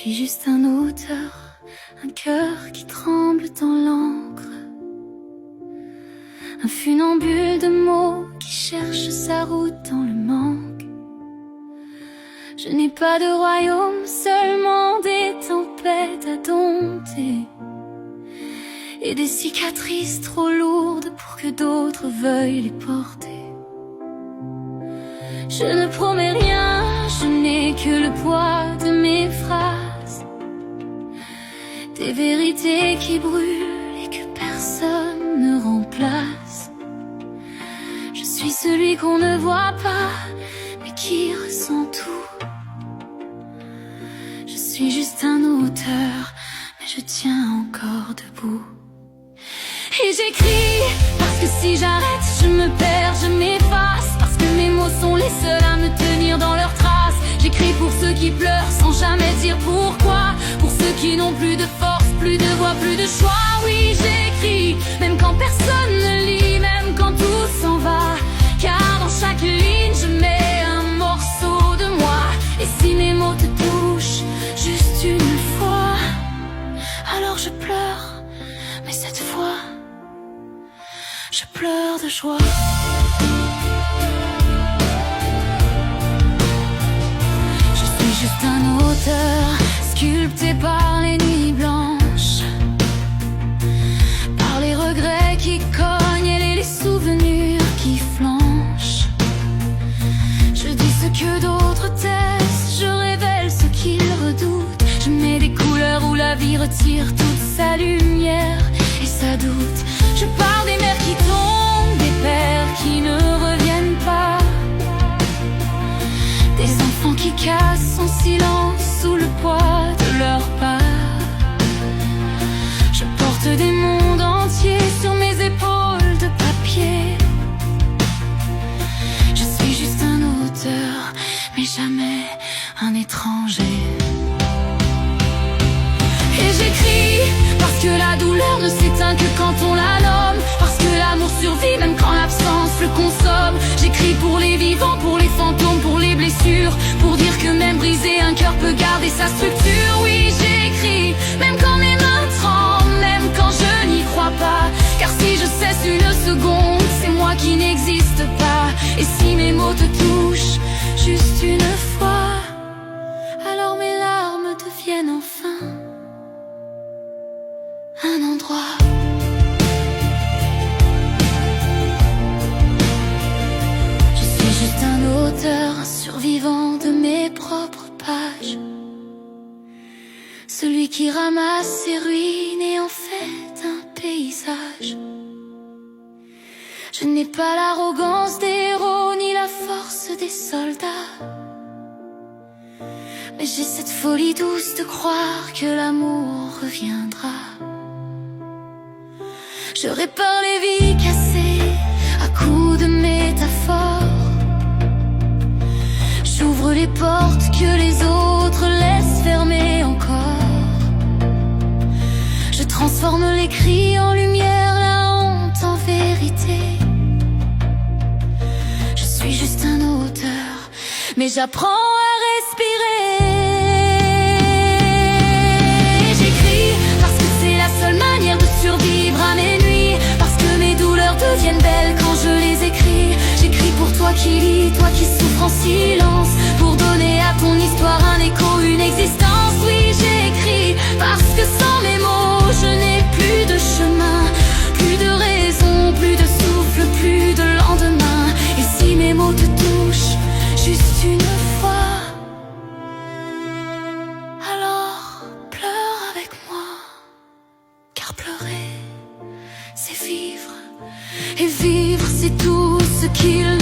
suis juste un auteur, un cœur qui tremble dans l'encre, un funambule de mots qui cherche sa route dans le manque. Je n'ai pas de royaume, seulement des tempêtes à dompter et des cicatrices trop lourdes pour que d'autres veuillent les porter. Je ne promets rien, je n'ai que le poids de mes phrases, des vérités qui brûlent et que personne ne remplace. Je suis celui qu'on ne voit pas, mais qui ressent tout. Je suis juste un auteur, mais je tiens encore debout. Et j'écris, parce que si j'arrête, je me perds, je m'efface, parce que mes mots sont les seuls à me tenir dans leurs traces. J'écris pour ceux qui pleurent sans jamais dire pourquoi, pour ceux qui n'ont plus de force, plus de voix, plus de choix. Oui, j'écris, même quand personne ne lit, même quand tout s'en va, car dans chaque ligne je mets un morceau de moi. Et si mes mots te touchent juste une fois, alors je pleure, mais cette fois je pleure de joie. Je suis juste un auteur, sculpté par les nuits blanches, par les regrets qui cognent et les souvenirs qui flanchent. Je dis ce que d'autres taisent, je révèle ce qu'ils redoutent. Je mets des couleurs où la vie retire toute sa lumière et sa doute. Je parle des mères qui tombent, des pères qui ne reviennent pas, des enfants qui cassent en silence sous le poids de leurs pas. Je porte des mondes entiers sur mes épaules de papier. Je suis juste un auteur, mais jamais un étranger. Et j'écris, parce que la douleur ne s'éteint que quand on la nomme, parce que l'amour survit même quand l'absence le consomme. J'écris pour les vivants, pour les fantômes, pour les blessures, pour dire que même brisé, un cœur peut garder sa structure. Oui, j'écris, même quand mes mains tremblent, même quand je n'y crois pas, car si je cesse une seconde, c'est moi qui n'existe pas. Et si mes mots te touchent juste une fois, alors mes larmes deviennent enfin un endroit. Je suis juste un auteur, un survivant de mes propres pages, celui qui ramasse ses ruines et en fait un paysage. Je n'ai pas l'arrogance des héros ni la force des soldats, mais j'ai cette folie douce de croire que l'amour reviendra. Je répare les vies cassées à coups de métaphores. J'ouvre les portes que les autres laissent fermées encore. Je transforme les cris en lumière, la honte en vérité. Je suis juste un auteur, mais j'apprends à respirer. Et j'écris parce que c'est la seule manière de survivre à mes nuits, parce que mes douleurs deviennent belles quand je les écris. J'écris pour toi qui lis, toi qui souffres en silence, pour donner à ton histoire un écho, une existence. Oui, j'écris parce que sans mes mots je n'ai plus de chemin, plus de raison, plus de souffle, plus de lendemain. Et si mes mots te touchent juste une fois, alors pleure avec moi, car pleurer c'est vivre, et vivre c'est tout ce qu'il